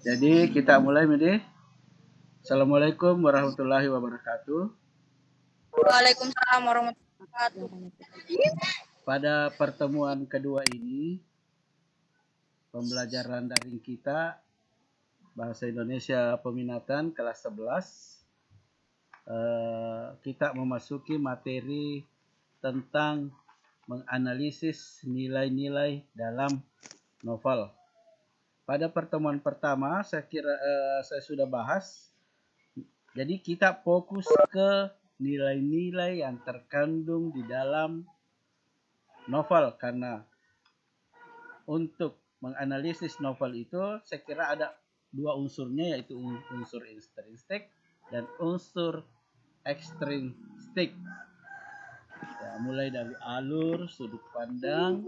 Jadi kita mulai, Medi. Assalamualaikum warahmatullahi wabarakatuh. Waalaikumsalam warahmatullahi wabarakatuh. Pada pertemuan kedua ini, pembelajaran daring kita Bahasa Indonesia Peminatan kelas 11, kita memasuki materi tentang menganalisis nilai-nilai dalam novel. Pada pertemuan pertama saya sudah bahas. Jadi kita fokus ke nilai-nilai yang terkandung di dalam novel, karena untuk menganalisis novel itu saya kira ada dua unsurnya, yaitu unsur intrinsik dan unsur ekstrinsik. Ya, mulai dari alur, sudut pandang,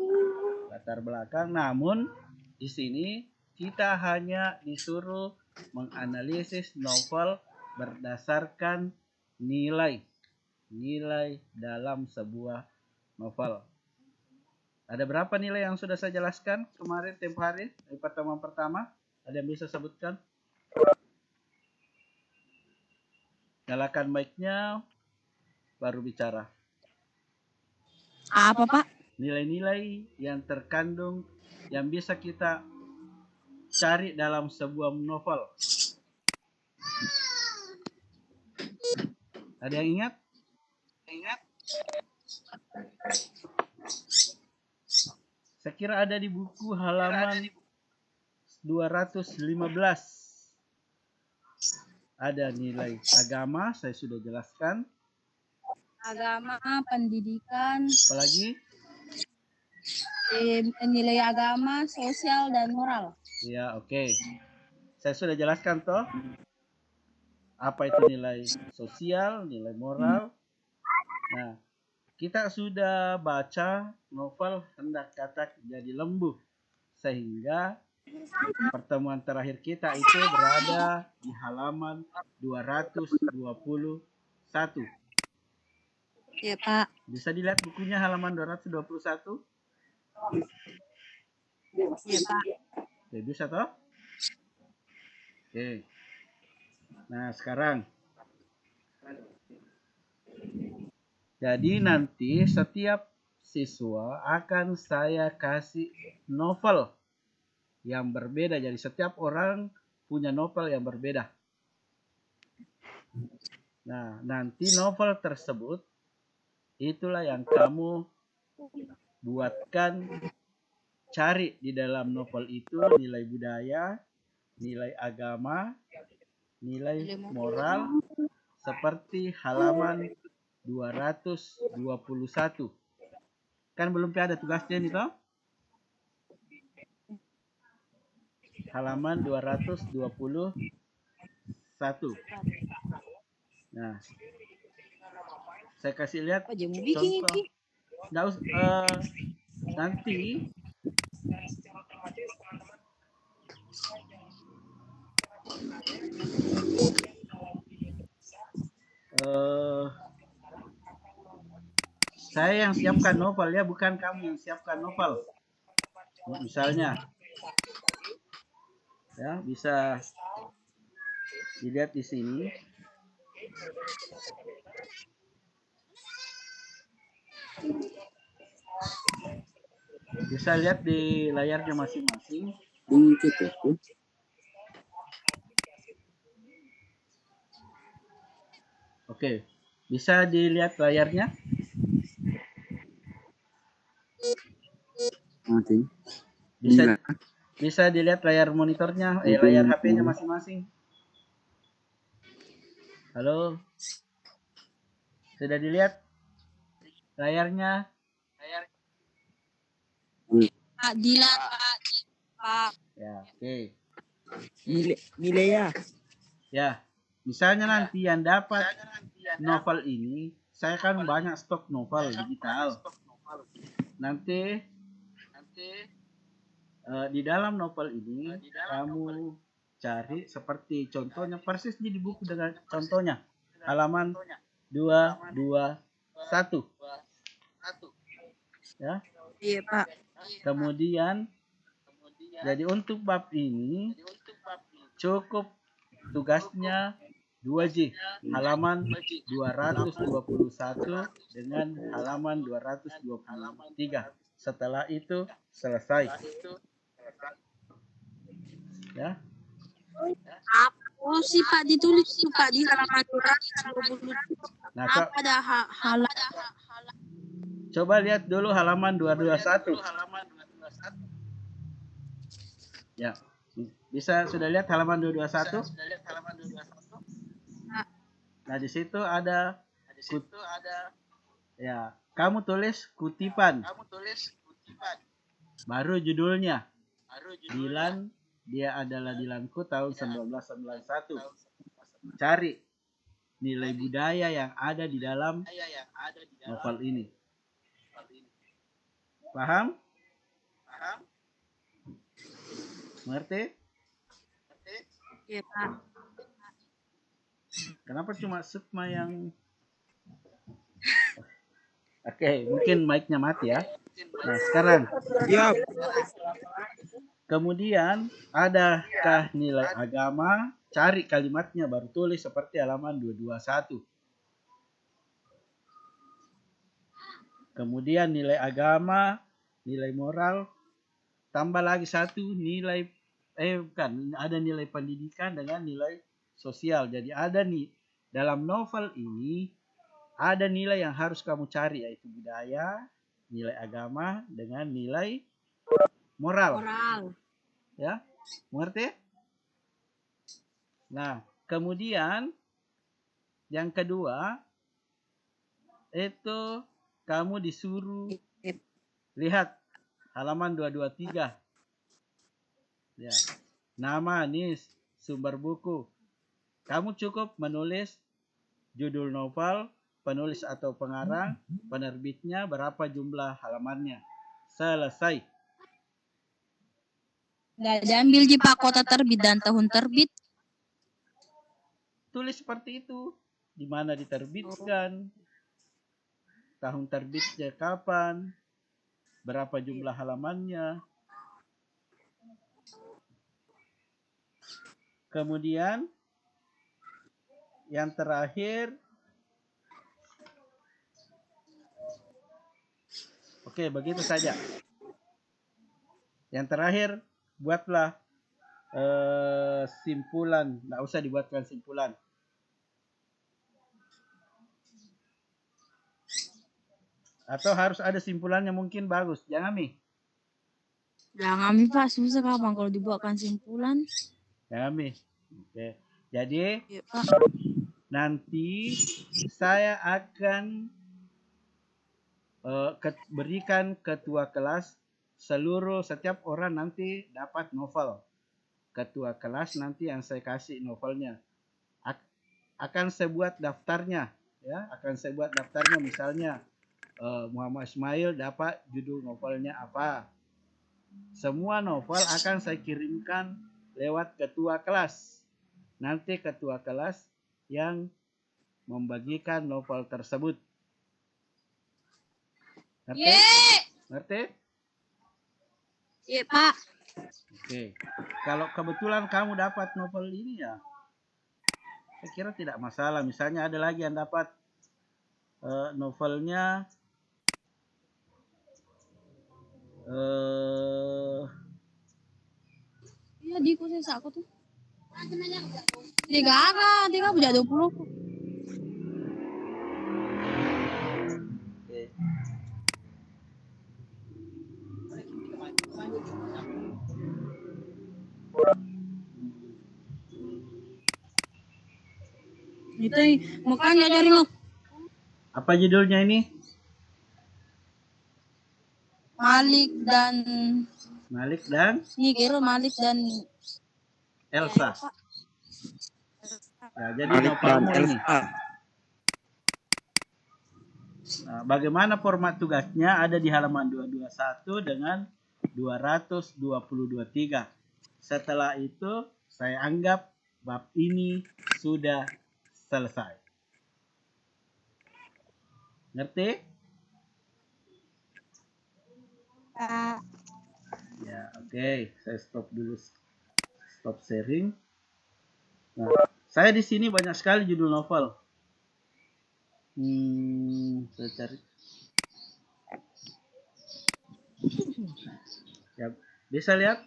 latar belakang. Namun di sini kita hanya disuruh menganalisis novel berdasarkan nilai dalam sebuah novel. Ada berapa nilai yang sudah saya jelaskan kemarin tempo hari di pertemuan pertama? Ada yang bisa sebutkan? Nyalakan mic-nya baru bicara. Apa, Pak? Nilai-nilai yang terkandung yang bisa kita cari dalam sebuah novel. Ada yang ingat? Saya kira ada di buku halaman 215. Ada nilai agama, saya sudah jelaskan. Agama, pendidikan. Apalagi? Nilai agama, sosial, dan moral. Ya, oke. Saya sudah jelaskan toh. Apa itu nilai sosial, nilai moral. Nah, kita sudah baca novel Hendak Katak Jadi Lembu. Sehingga pertemuan terakhir kita itu berada di halaman 221. Ya, Pak. Bisa dilihat bukunya halaman 221? Ya, Pak. Oke, bisa toh? Oke. Nah, sekarang. Jadi nanti setiap siswa akan saya kasih novel yang berbeda. Jadi setiap orang punya novel yang berbeda. Nah, nanti novel tersebut itulah yang kamu buatkan, cari di dalam novel itu nilai budaya, nilai agama, nilai moral, seperti halaman 221. Kan belum ada tugasnya nih toh? Halaman 221. Nah, saya kasih lihat contoh. Nanti saya yang siapkan novel ya, bukan kamu yang siapkan novel. Misalnya, ya bisa dilihat di sini. Bisa lihat di layarnya masing-masing. Oke, bisa dilihat layarnya? Bisa dilihat layar monitornya, layar HP-nya masing-masing. Halo? Sudah dilihat layarnya? Dilihat, Pak. Ya, oke. Nilai ya. Ya, misalnya nanti yang dapat novel ini, saya kan banyak stok novel digital. Nanti di dalam novel ini kamu cari seperti contohnya persis di buku dengan contohnya halaman 221. Ya. Iya, Pak. Kemudian Jadi untuk bab ini cukup tugasnya 2J, halaman 221 dengan halaman 223. Setelah itu selesai. Ya. Apa sih Pak ditulis tuh Pak di halaman 220? Nah, Apa ada halaman? coba lihat dulu halaman 221. Ya. Bisa sudah lihat halaman 221? Nah, di situ ada ya, kamu tulis kutipan. Baru judulnya. Dilan, dia adalah Dilanku tahun 1991. Cari nilai budaya yang ada di dalam novel ini. Paham? Mengerti? Iya Pak. Kenapa cuma Sukma yang... Oke, mungkin mic-nya mati ya. Nah, sekarang. Siap. Kemudian, adakah nilai agama? Cari kalimatnya, baru tulis seperti halaman 221. Kemudian nilai agama, nilai moral, tambah lagi satu nilai, ada nilai pendidikan dengan nilai sosial. Jadi ada nih, dalam novel ini, ada nilai yang harus kamu cari, yaitu budaya, nilai agama, dengan nilai moral. Ya, mengerti? Nah, kemudian yang kedua, itu kamu disuruh lihat halaman 223. Ya. Nama nih sumber buku. Kamu cukup menulis judul novel, penulis atau pengarang, penerbitnya, berapa jumlah halamannya. Selesai. Nggak diambil di Pak kota terbit dan tahun terbit. Tulis seperti itu. Di mana diterbitkan, tahun terbitnya kapan, berapa jumlah halamannya. Kemudian yang terakhir, oke, begitu saja. Yang terakhir, buatlah simpulan. Nggak usah dibuatkan simpulan. Atau harus ada simpulannya, mungkin bagus. Jangan Mi. Jangan Pak, susah kapan kalau dibuatkan simpulan. Jangan Mi. Oke. Jadi Iya Pak. nanti saya akan berikan ketua kelas, setiap orang nanti dapat novel. Ketua kelas nanti yang saya kasih novelnya. Akan saya buat daftarnya, ya. Akan saya buat daftarnya, misalnya Muhammad Ismail dapat judul novelnya apa. Semua novel akan saya kirimkan lewat ketua kelas. Nanti ketua kelas yang membagikan novel tersebut. Ngerti? Ngerti? Iya Pak. Oke. Kalau kebetulan kamu dapat novel ini ya, saya kira tidak masalah. Misalnya ada lagi yang dapat novelnya Iya di kursus aku tuh. Tiga punya 20. Itu makanya dari apa judulnya ini? Malik dan ini kira Malik dan Elsa. Ya, jadi Malik dan novelmu ini. Elsa. Nah, bagaimana format tugasnya ada di halaman 221 dengan 223. Setelah itu saya anggap bab ini sudah selesai. Ngerti? Ya, oke. Saya stop dulu. Stop sharing. Nah, saya di sini banyak sekali judul novel. Saya cari. Ya, bisa lihat.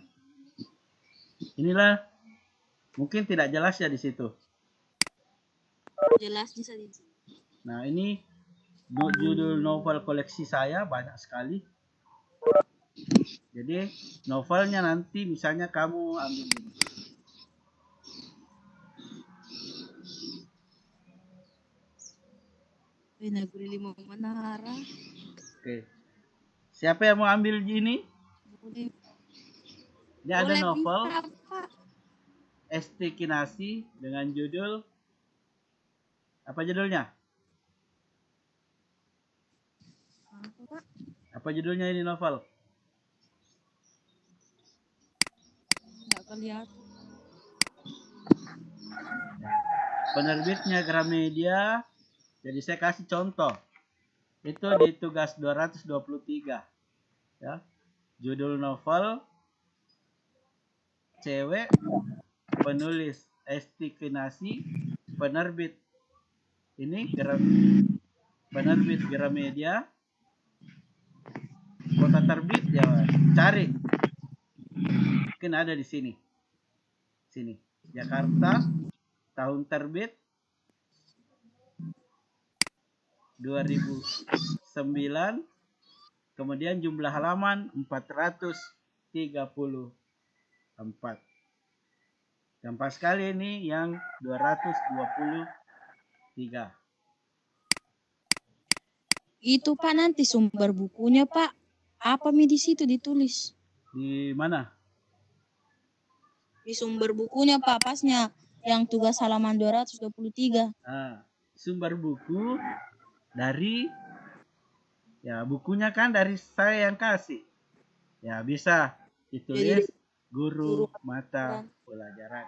Inilah mungkin tidak jelas ya di situ. Jelas bisa di. Nah, ini judul novel koleksi saya banyak sekali. Jadi novelnya nanti misalnya kamu ambil ini. Negeri Lima Menara. Oke. Siapa yang mau ambil ini? Boleh. Ini ada Boleh novel bisa, Pak. ST Kinasi dengan judul apa judulnya? Apa, Pak? Apa judulnya ini novel? Nggak kelihatan. Penerbitnya Gramedia. Jadi saya kasih contoh. Itu di tugas 223. Ya. Judul novel Cewek, penulis ST Kinasi, penerbit ini penerbit Gramedia. Kota terbit ya, cari. Mungkin ada di sini. Sini. Jakarta, tahun terbit 2009. Kemudian jumlah halaman 434. Gampang sekali ini yang 223. Itu Pak nanti sumber bukunya Pak. Apa di situ ditulis? Di mana? Di sumber bukunya Pak, pasnya yang tugas halaman 223. Nah, sumber buku dari ya bukunya kan dari saya yang kasih. Ya bisa ditulis guru mata pelajaran.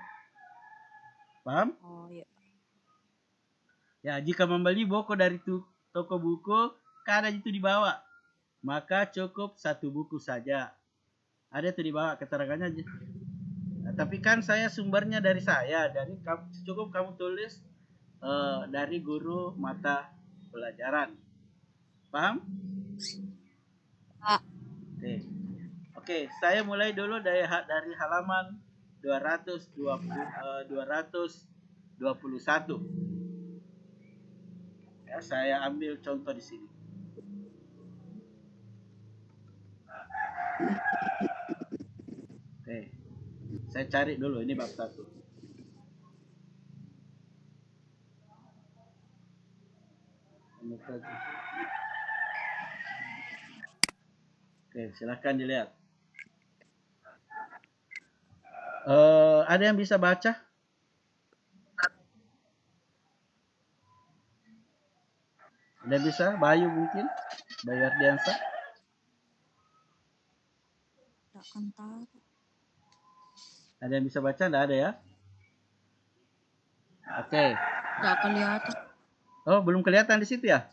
Paham? Oh iya. Ya, jika membeli buku dari toko buku, kan ada itu di bawah. Maka cukup satu buku saja. Ada itu di bawah keterangannya aja. Nah, tapi kan saya sumbernya dari saya, cukup kamu tulis dari guru mata pelajaran. Paham? Pak. Oke, saya mulai dulu dari halaman 221. Ya, saya ambil contoh di sini. Oke. Saya cari dulu ini bab 1. Oke, silahkan dilihat. Ada yang bisa baca? Ada yang bisa? Bayu mungkin? Bayu Ardiansa? Ada yang bisa baca? Tidak ada ya? Oke. Nggak kelihatan. Oh, belum kelihatan di situ ya?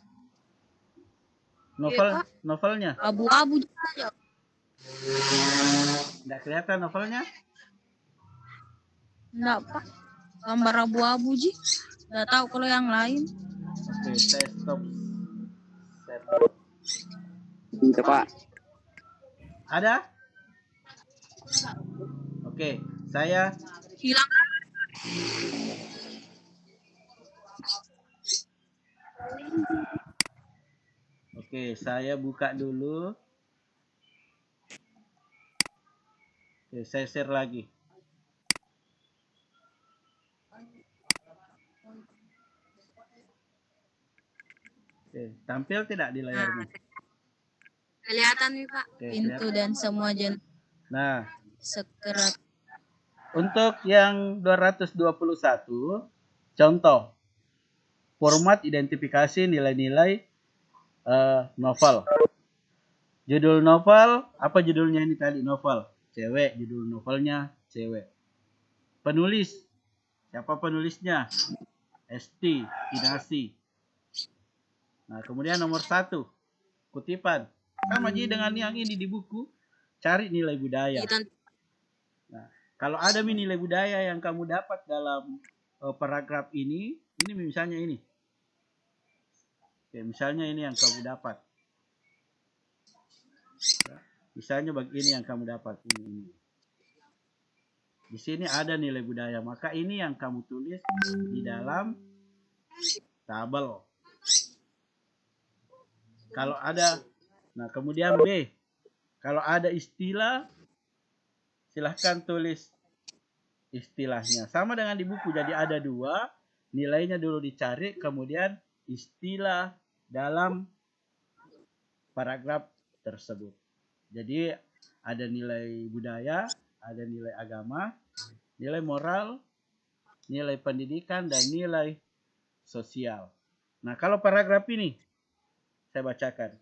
Novelnya? Abu-abu aja. Nggak kelihatan novelnya? Nggak Pak. Gambar abu-abu Ji. Nggak tahu kalau yang lain. Oke, saya stop. Itu Pak. Ada? Oke, saya hilang. Oke, saya buka dulu. Oke, saya share lagi. Oke, tampil tidak di layarnya? Kelihatan nih Pak. Oke, pintu kelihatan. Dan semua jenis. Nah, sekerat. Untuk yang 221, contoh format identifikasi nilai-nilai novel. Judul novel, apa judulnya ini tadi novel? Cewek, judul novelnya cewek. Penulis, siapa penulisnya? ST Kinasi. Nah, kemudian nomor 1, kutipan. Sama aja dengan yang ini di buku. cari nilai budaya. Iya, Tante. Nah, kalau ada nilai budaya yang kamu dapat dalam paragraf ini misalnya ini. Oke, misalnya ini yang kamu dapat. Ya, misalnya begini yang kamu dapat ini. Di sini ada nilai budaya, maka ini yang kamu tulis di dalam tabel. Kalau ada, nah kemudian B, kalau ada istilah, silahkan tulis istilahnya. Sama dengan di buku, jadi ada dua, nilainya dulu dicari, kemudian istilah dalam paragraf tersebut. Jadi ada nilai budaya, ada nilai agama, nilai moral, nilai pendidikan, dan nilai sosial. Nah, kalau paragraf ini saya bacakan.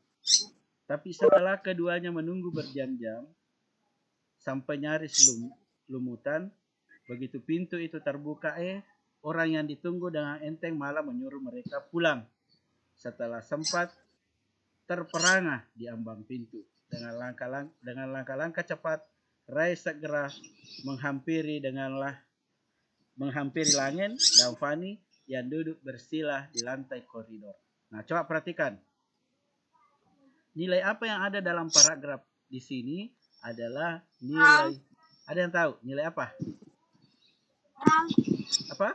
Tapi setelah keduanya menunggu berjam-jam sampai nyaris lumutan, begitu pintu itu terbuka, orang yang ditunggu dengan enteng malah menyuruh mereka pulang. Setelah sempat terperangah di ambang pintu, dengan langkah-langkah cepat, Rai segera menghampiri Langen dan Fani yang duduk bersila di lantai koridor. Nah, coba perhatikan. Nilai apa yang ada dalam paragraf di sini adalah nilai. Ada yang tahu nilai apa? Apa?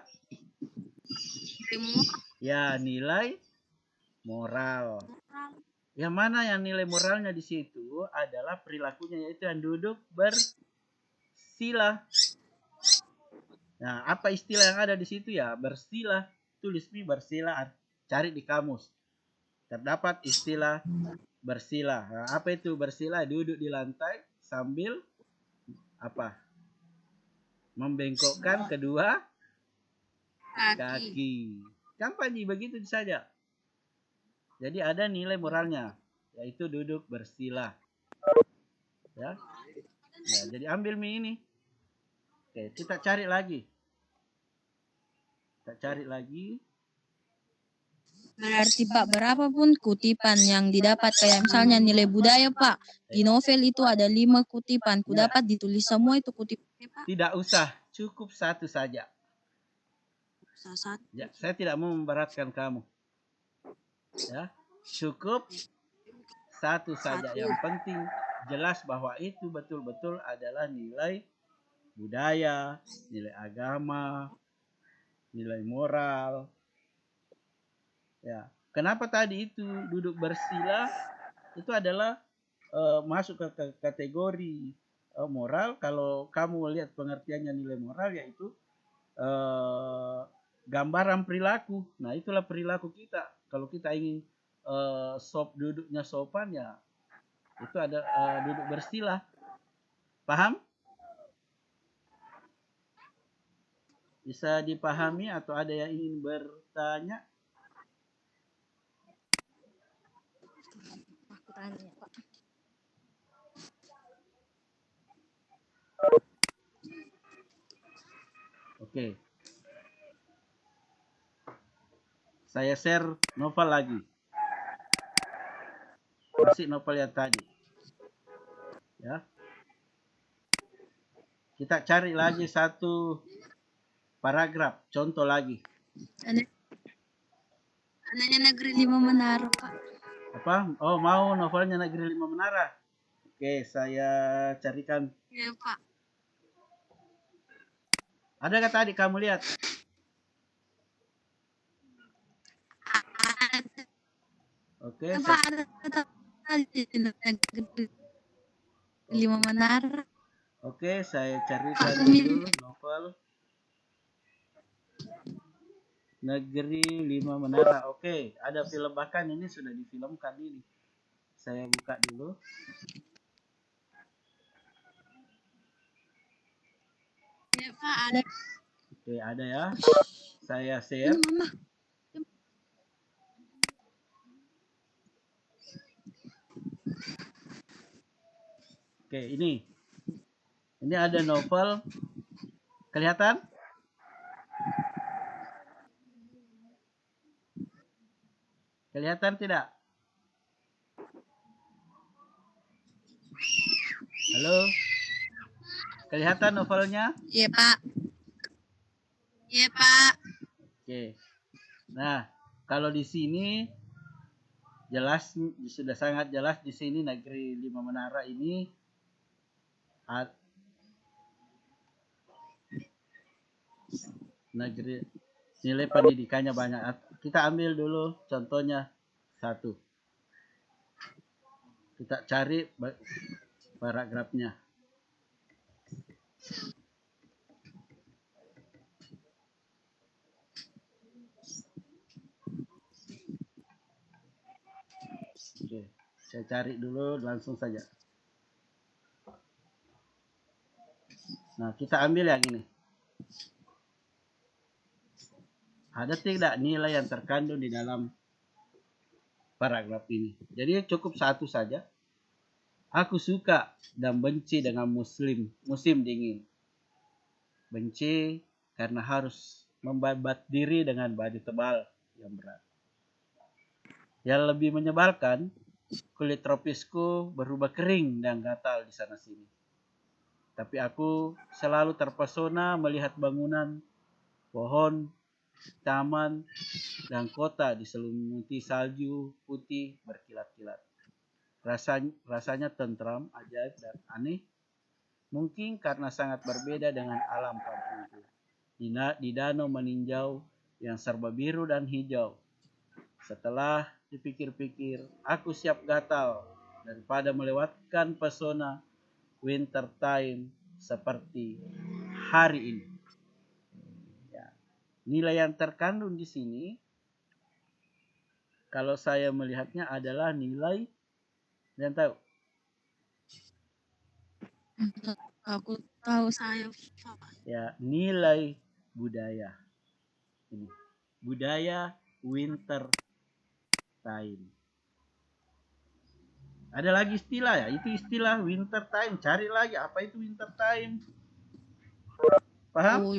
Ya, nilai moral. Yang mana yang nilai moralnya di situ adalah perilakunya, yaitu yang duduk bersila. Nah, apa istilah yang ada di situ ya? Bersila. Tulis nih bersila, cari di kamus. Terdapat istilah bersila. Nah, apa itu bersila? Duduk di lantai sambil apa? Membengkokkan kedua kaki. Gampang nih, begitu saja. Jadi ada nilai moralnya, yaitu duduk bersila. Ya. Ya, jadi ambil mie ini. Oke, kita cari lagi. Berarti Pak, berapapun kutipan yang didapat, kayak misalnya nilai budaya Pak, di novel itu ada 5 kutipan, ku dapat ditulis semua itu kutipannya Pak? Tidak usah, cukup satu saja. Ya, saya tidak mau memberatkan kamu. Ya, cukup satu saja. Yang penting jelas bahwa itu betul-betul adalah nilai budaya, nilai agama, nilai moral. Ya, kenapa tadi itu duduk bersila itu adalah masuk ke kategori moral. Kalau kamu lihat pengertiannya nilai moral, yaitu gambaran perilaku. Nah, itulah perilaku kita. Kalau kita ingin duduknya sopan, ya itu ada duduk bersila. Paham? Bisa dipahami atau ada yang ingin bertanya? Aku tanya Pak. Oke. Saya share novel lagi. Masih novel yang tadi. Ya. Kita cari lagi satu paragraf, contoh lagi. Adanya Negeri 5 Menara Pak. Apa? Oh, mau novelnya Negeri 5 Menara. Oke, saya carikan. Ya, Pak. Adakah tadi kamu lihat? Oke, Pak, ada tadi Negeri 5 Menara. Oke, saya carikan dulu novel Negeri 5 Menara. Oke, ada film, bahkan ini sudah difilmkan ini. Saya buka dulu. Ya, Pak, ada. Oke, ada ya. Saya share. Oke, ini. Ini ada novel. Kelihatan? Kelihatan tidak? Halo, kelihatan novelnya? Iya, Pak. Iya, Pak. Oke. Nah, kalau di sini jelas, sudah sangat jelas di sini Negeri Lima Menara ini negeri nilai pendidikannya banyak. Kita ambil dulu contohnya satu. Kita cari paragrafnya. Oke, saya cari dulu langsung saja. Nah, kita ambil yang ini. Ada tidak nilai yang terkandung di dalam paragraf ini? Jadi cukup satu saja. Aku suka dan benci dengan musim dingin. Benci karena harus membabat diri dengan baju tebal yang berat. Yang lebih menyebalkan, kulit tropisku berubah kering dan gatal di sana sini. Tapi aku selalu terpesona melihat bangunan, pohon, taman, dan kota diselimuti salju putih berkilat-kilat. Rasanya tentram, ajaib, dan aneh. Mungkin karena sangat berbeda dengan alam kampungku. Di danau meninjau yang serba biru dan hijau. Setelah dipikir-pikir, aku siap gatal daripada melewatkan pesona winter time seperti hari ini. Ya. Nilai yang terkandung di sini, kalau saya melihatnya adalah nilai, dan tahu? Aku tahu saya. Ya, nilai budaya. Ini budaya winter time. Ada lagi istilah ya, itu istilah winter time. Cari lagi apa itu winter time. Paham? Oh,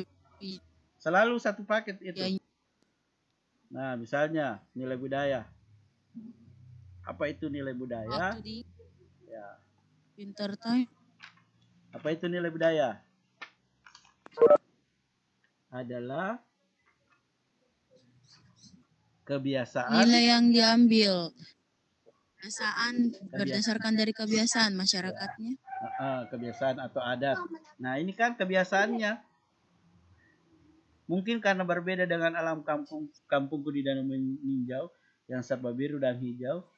Selalu satu paket itu. ya. Nah, misalnya nilai budaya. Apa itu nilai budaya? Waktu di Ya. winter time. Apa itu nilai budaya? Adalah kebiasaan. Nilai yang diambil. Kebiasaan berdasarkan dari kebiasaan masyarakatnya. Kebiasaan atau adat. Nah, ini kan kebiasaannya. Mungkin karena berbeda dengan alam kampungku di danau meninjau yang serba biru dan hijau.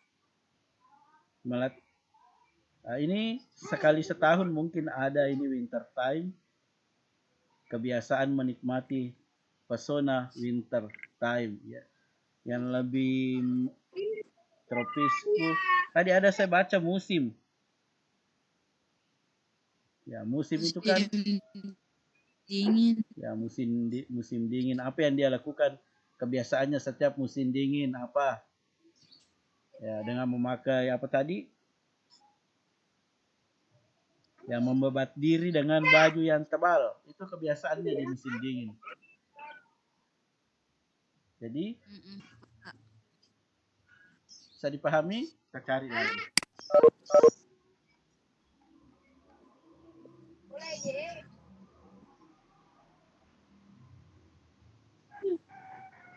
Ini sekali setahun mungkin ada ini winter time. Kebiasaan menikmati pesona winter time ya. Yang lebih tropis. Tadi ada saya baca musim. Ya, musim itu kan dingin. Ya, musim dingin. Apa yang dia lakukan? Kebiasaannya setiap musim dingin apa? Ya, dengan memakai apa tadi? Yang membebat diri dengan baju yang tebal. Itu kebiasaannya di musim dingin. Jadi bisa dipahami? Kita cari lagi.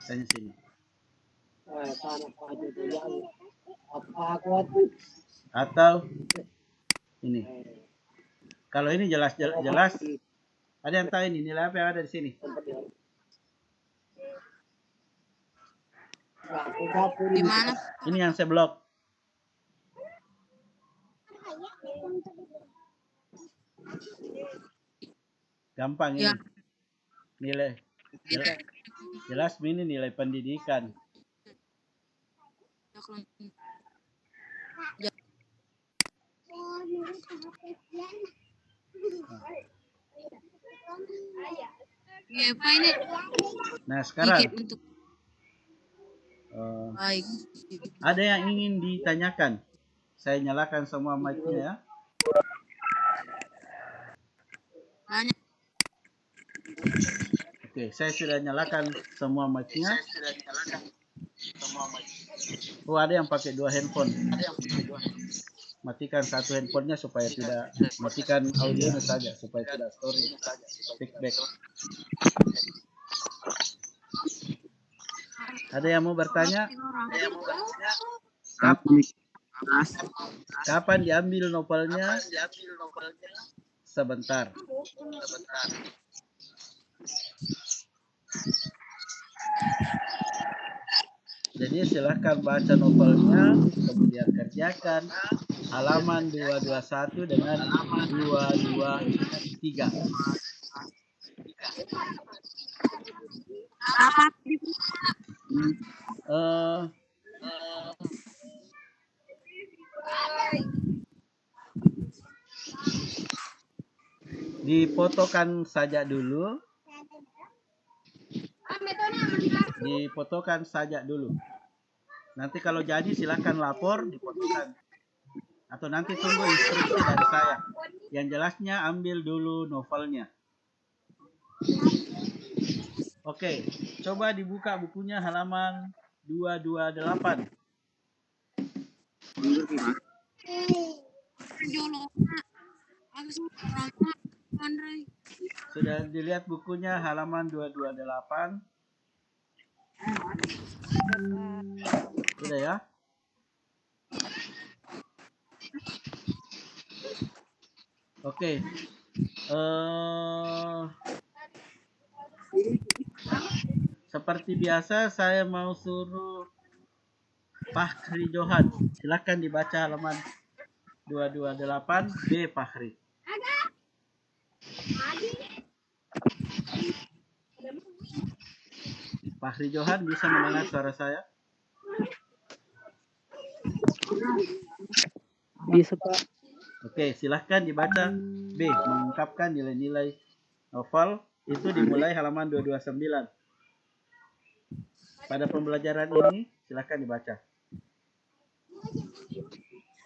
Tanya sini. Atau ini. Kalau ini jelas. Ada yang tahu ini nilai apa yang ada di sini? Di mana? Ini yang saya blok. Gampang ini. Ya. Nilai. Jelas ini nilai pendidikan. Ya, Pak ini. Nah, sekarang Baik. ada yang ingin ditanyakan? Saya nyalakan semua mic-nya ya. Banyak. Oke, saya sudah nyalakan semua mic-nya. Oh, ada yang pakai 2 handphone. matikan satu handphonenya supaya tidak, matikan audionya saja supaya tidak story feedback. Ada yang mau bertanya? Kapan diambil novelnya? Sebentar. Jadi silahkan baca novelnya, kemudian kerjakan halaman 221 dengan 223. Difotokan saja dulu. Difotokan saja dulu. Nanti kalau jadi silahkan lapor, difotokan. Atau nanti tunggu instruksi dari saya. Yang jelasnya ambil dulu novelnya. Oke, coba dibuka bukunya halaman 228. Sudah dilihat bukunya halaman 228? Sudah ya? Oke. Seperti biasa saya mau suruh Fahri Johan. Silakan dibaca halaman 228 B Fahri. Fahri Johan bisa mendengar suara saya? Bisa, Pak. Oke, silahkan dibaca B, mengungkapkan nilai-nilai novel. Itu dimulai halaman 229. Pada pembelajaran ini silahkan dibaca.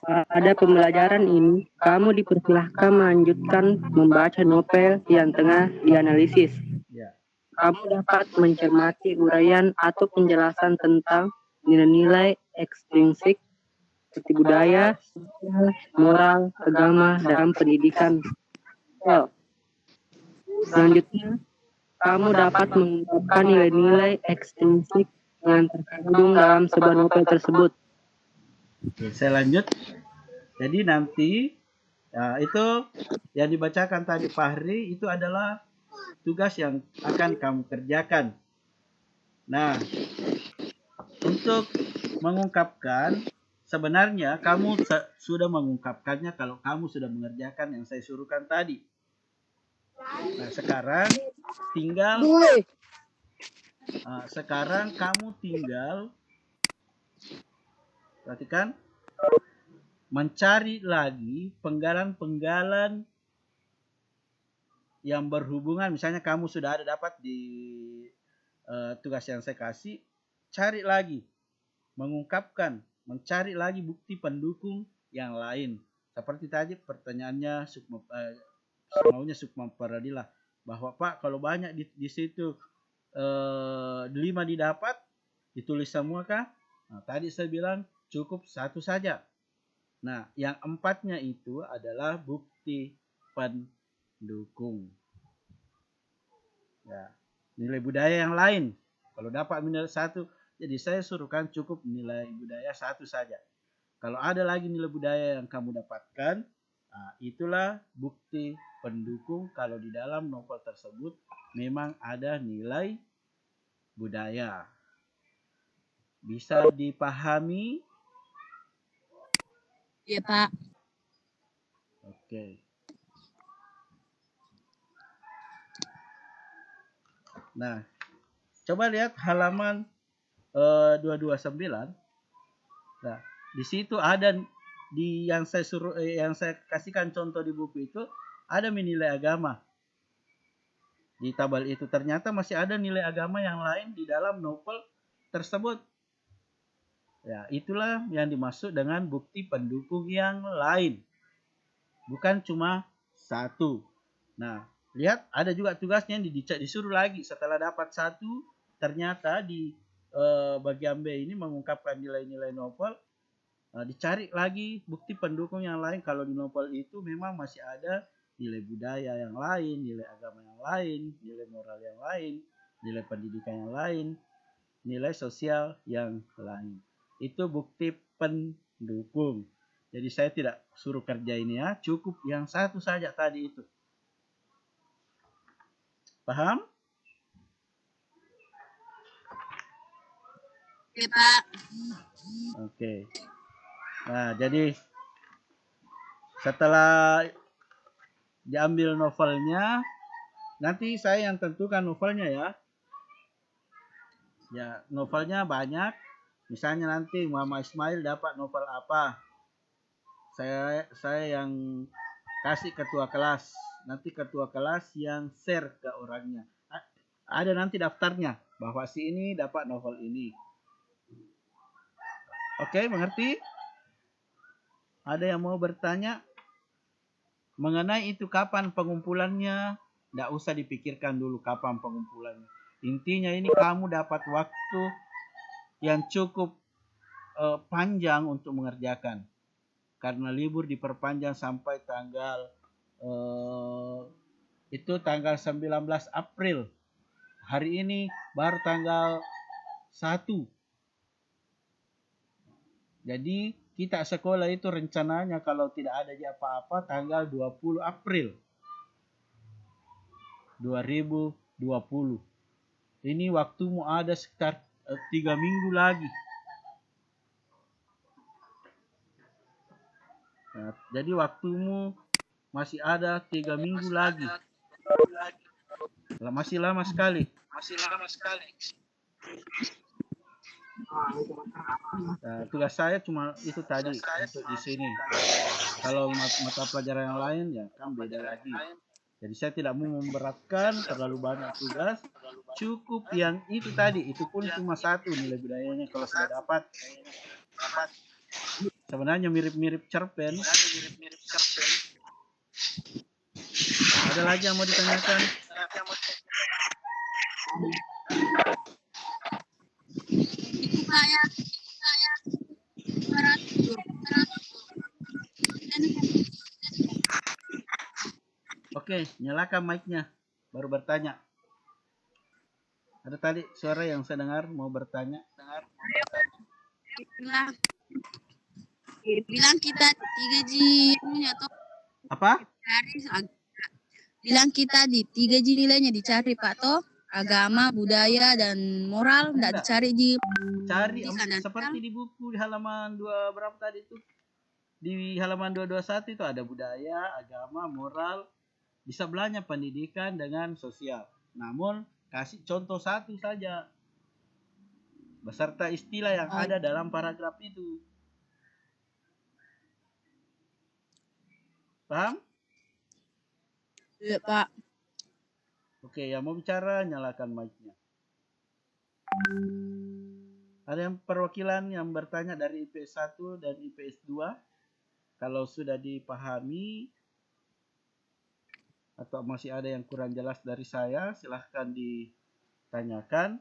Pada pembelajaran ini, kamu dipersilahkan melanjutkan membaca novel yang tengah dianalisis. Ya. Kamu dapat mencermati uraian atau penjelasan tentang nilai-nilai ekstrinsik seperti budaya, moral, agama, dan pendidikan. Selanjutnya, kamu dapat mengungkapkan nilai-nilai ekstrinsik yang terkandung dalam sebuah novel tersebut. Oke, saya lanjut. Jadi nanti ya, itu yang dibacakan tadi Fahri itu adalah tugas yang akan kamu kerjakan. Nah, untuk mengungkapkan, sebenarnya kamu sudah mengungkapkannya kalau kamu sudah mengerjakan yang saya suruhkan tadi. Nah, sekarang kamu tinggal perhatikan, mencari lagi penggalan-penggalan yang berhubungan. Misalnya kamu sudah ada dapat di tugas yang saya kasih, cari lagi, mengungkapkan, mencari lagi bukti pendukung yang lain. Seperti tadi pertanyaannya maunya Sukma Paradila, bahwa Pak kalau banyak di situ 5 didapat, ditulis semua kah? Nah, tadi saya bilang cukup 1 saja. Nah, yang 4-nya itu adalah bukti pendukung. Ya, nilai budaya yang lain. Kalau dapat nilai 1, jadi saya suruhkan cukup nilai budaya 1 saja. Kalau ada lagi nilai budaya yang kamu dapatkan, nah, itulah bukti pendukung kalau di dalam novel tersebut memang ada nilai budaya. Bisa dipahami? Iya, Pak. Oke. Nah, coba lihat halaman 229. Nah, di situ ada yang saya kasihkan contoh di buku itu ada nilai agama. Di tabel itu ternyata masih ada nilai agama yang lain di dalam novel tersebut. Ya, itulah yang dimaksud dengan bukti pendukung yang lain. Bukan cuma 1. Nah, lihat ada juga tugasnya yang disuruh lagi setelah dapat 1, ternyata di bagian B ini mengungkapkan nilai-nilai novel, Dicari lagi bukti pendukung yang lain. Kalau di novel itu memang masih ada nilai budaya yang lain, nilai agama yang lain, nilai moral yang lain, nilai pendidikan yang lain, nilai sosial yang lain. Itu bukti pendukung. Jadi saya tidak suruh kerja ini ya, cukup yang satu saja tadi itu. Paham? Oke, Pak. Oke. Nah, jadi setelah diambil novelnya, nanti saya yang tentukan novelnya ya. Ya, novelnya banyak. Misalnya nanti Mama Ismail dapat novel apa? Saya yang kasih ketua kelas. Nanti ketua kelas yang share ke orangnya. Ada nanti daftarnya bahwa si ini dapat novel ini. Oke, mengerti? Ada yang mau bertanya mengenai itu kapan pengumpulannya? Tidak usah dipikirkan dulu kapan pengumpulannya. Intinya ini kamu dapat waktu yang cukup panjang untuk mengerjakan. Karena libur diperpanjang sampai tanggal itu tanggal 19 April. Hari ini baru tanggal 1. Jadi kita sekolah itu rencananya kalau tidak ada apa-apa tanggal 20 April 2020. Ini waktumu ada sekitar 3 minggu lagi. Nah, jadi waktumu masih ada 3 minggu lagi. Masih lama sekali. Nah, tugas saya cuma itu tadi untuk di sini. Kalau mata pelajaran yang lain ya kan beda lagi. Jadi saya tidak mau memberatkan terlalu banyak tugas. Cukup yang itu tadi. Itu pun cuma satu nilai budayanya kalau sudah dapat. Sebenarnya mirip-mirip cerpen. Ada lagi yang mau ditanyakan? Itu saya Oke, nyalakan mic-nya. Baru bertanya. Ada tadi suara yang saya dengar mau bertanya. bilang kita 3G atau Apa? Bilang kita di 3G nilainya dicari Pak toh, agama, budaya dan moral enggak dicari di cari seperti di buku di halaman 2 berapa tadi itu? Di halaman 221 itu ada budaya, agama, moral, bisa belanja pendidikan dengan sosial. Namun kasih contoh satu saja beserta istilah yang ada dalam paragraf itu. Paham? Iya, Pak. Oke, yang mau bicara nyalakan mic-nya. Ada yang perwakilan yang bertanya dari IPS 1 dan IPS 2? Kalau sudah dipahami atau masih ada yang kurang jelas dari saya, silahkan ditanyakan.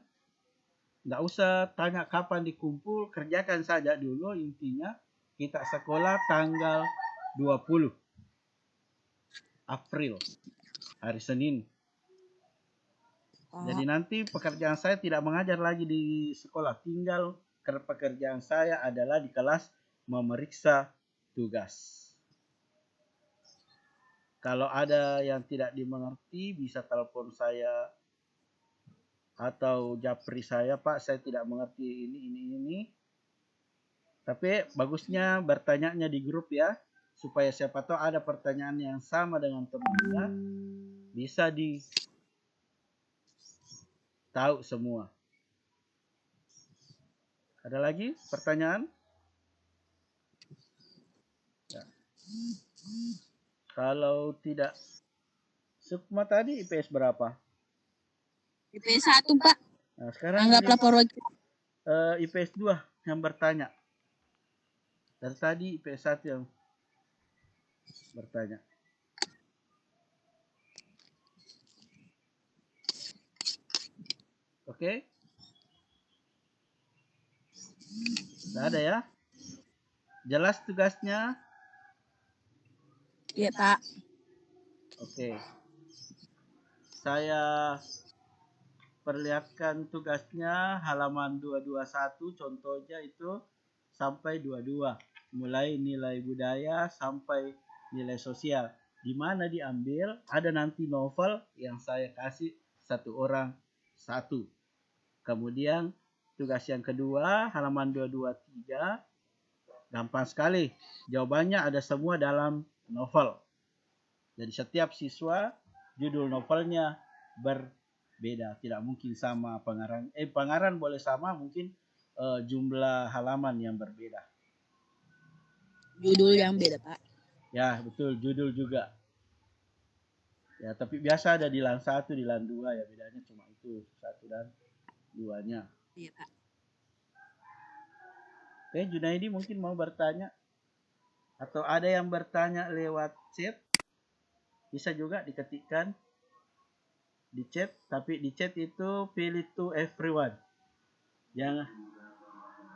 Nggak usah tanya kapan dikumpul, kerjakan saja dulu. Intinya kita sekolah tanggal 20 April, hari Senin. Jadi nanti pekerjaan saya tidak mengajar lagi di sekolah. Tinggal pekerjaan saya adalah di kelas memeriksa tugas. Kalau ada yang tidak dimengerti bisa telepon saya atau japri saya, Pak, saya tidak mengerti ini. Tapi bagusnya bertanyanya di grup ya, supaya siapa tahu ada pertanyaan yang sama dengan temannya, bisa tahu semua. Ada lagi pertanyaan? Ya. Kalau tidak, Sukma tadi IPS berapa? IPS 1, Pak. Nah, sekarang Anggaplah perwakilan. IPS 2 yang bertanya. Dari tadi IPS 1 yang bertanya. Oke? Tidak ada ya? Jelas tugasnya? Iya, Pak. Oke. Saya perlihatkan tugasnya halaman 221, contohnya itu sampai 22. Mulai nilai budaya sampai nilai sosial. Di mana diambil, ada nanti novel yang saya kasih satu orang satu. Kemudian tugas yang kedua, halaman 223, gampang sekali. Jawabannya ada semua dalam novel. Jadi setiap siswa judul novelnya berbeda, tidak mungkin sama pengarang. Pengarang boleh sama, mungkin jumlah halaman yang berbeda. Judul yang beda, Pak. Ya, betul, judul juga. Ya, tapi biasa ada di line 1, di line 2 ya, bedanya cuma itu, 1 dan 2-nya. Iya, Pak. Oke, Junaidi mungkin mau bertanya? Atau ada yang bertanya lewat chat? Bisa juga diketikkan di chat, tapi di chat itu pilih to everyone. Jangan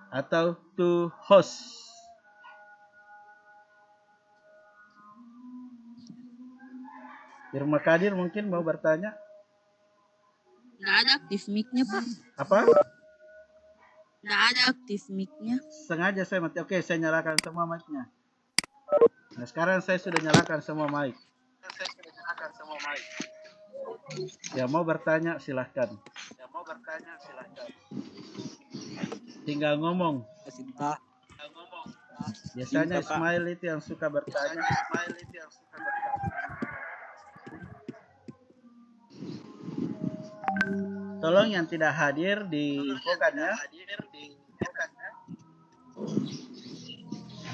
atau to host. Irma Kadir mungkin mau bertanya? Nggak ada aktif mic-nya, Pak. Apa? Nggak ada aktif mic-nya. Sengaja saya mati. Oke, saya nyalakan semua mic-nya. Nah, sekarang saya sudah nyalakan semua mic. Ya, mau bertanya silahkan. Tinggal ngomong. Biasanya Ismail itu yang suka bertanya. Tolong yang tidak hadir diinfokan ya.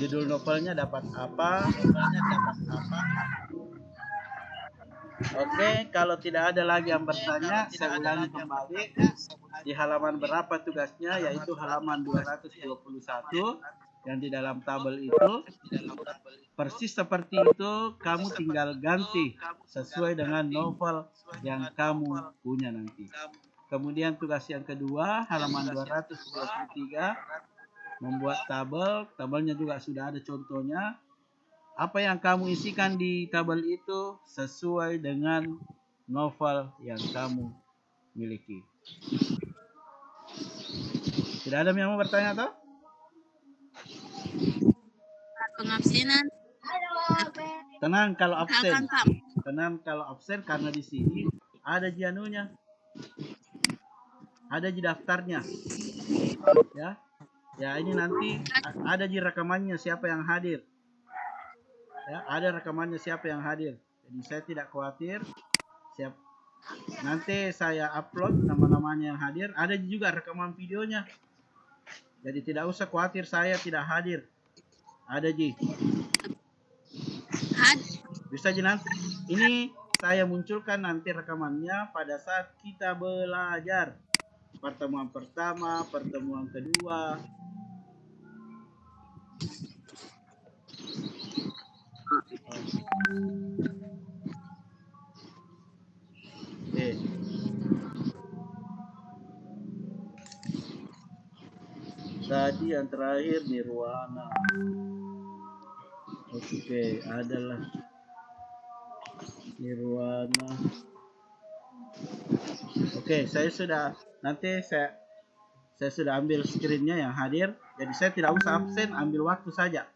Judul novelnya dapat apa? Oke, kalau tidak ada lagi yang bertanya, saya ulangi kembali. Di halaman berapa tugasnya? Yaitu halaman 221. Yang di dalam tabel itu persis seperti itu, kamu tinggal ganti sesuai dengan novel yang kamu punya nanti. Kemudian tugas yang kedua, halaman 223, membuat tabel. Tabelnya juga sudah ada contohnya. Apa yang kamu isikan di tabel itu sesuai dengan novel yang kamu miliki. Tidak ada yang mau bertanya toh? Pengabsenan. Tenang kalau absen. Akan, Pak. Tenang kalau absen karena di sini ada janunya. Ada di daftarnya. Ya. Ya, ini nanti ada di rekamannya siapa yang hadir. Ya, ada rekamannya siapa yang hadir. Jadi saya tidak khawatir. Siap. Nanti saya upload nama-namanya yang hadir. Ada juga rekaman videonya. Jadi tidak usah khawatir saya tidak hadir. Ada Ji. Bisa Ji nanti. Ini saya munculkan nanti rekamannya pada saat kita belajar. Pertemuan pertama, pertemuan kedua. Oke. Tadi yang terakhir Nirwana. Oke, adalah Nirwana. Oke, saya sudah sudah ambil screennya yang hadir. Jadi saya tidak usah absen, ambil waktu saja.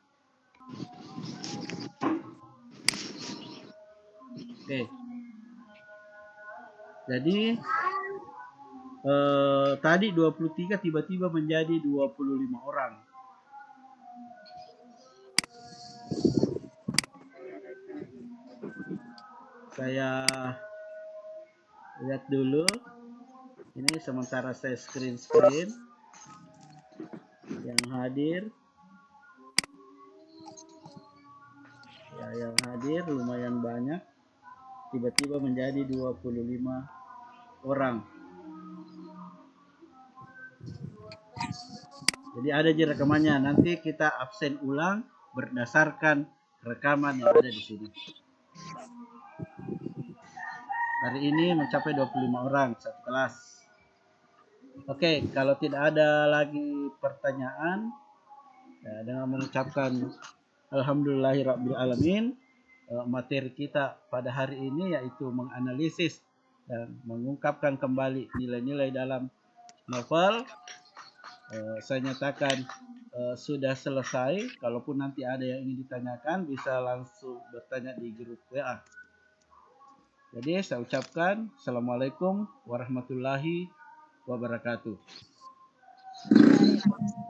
Oke. Jadi tadi 23 tiba-tiba menjadi 25 orang. Saya lihat dulu. Ini sementara saya screen yang hadir. Ya, yang hadir lumayan banyak. Tiba-tiba menjadi 25 orang. Jadi ada di rekamannya. Nanti kita absen ulang berdasarkan rekaman yang ada di sini. Hari ini mencapai 25 orang satu kelas. Oke, kalau tidak ada lagi pertanyaan, Ya, dengan mengucapkan Alhamdulillahirabbil alamin, materi kita pada hari ini yaitu menganalisis dan mengungkapkan kembali nilai-nilai dalam novel. Saya nyatakan sudah selesai. Kalaupun nanti ada yang ingin ditanyakan, bisa langsung bertanya di grup WA. Jadi saya ucapkan Assalamualaikum warahmatullahi wabarakatuh.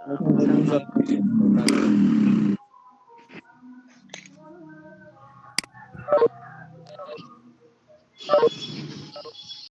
Waalaikumsalam.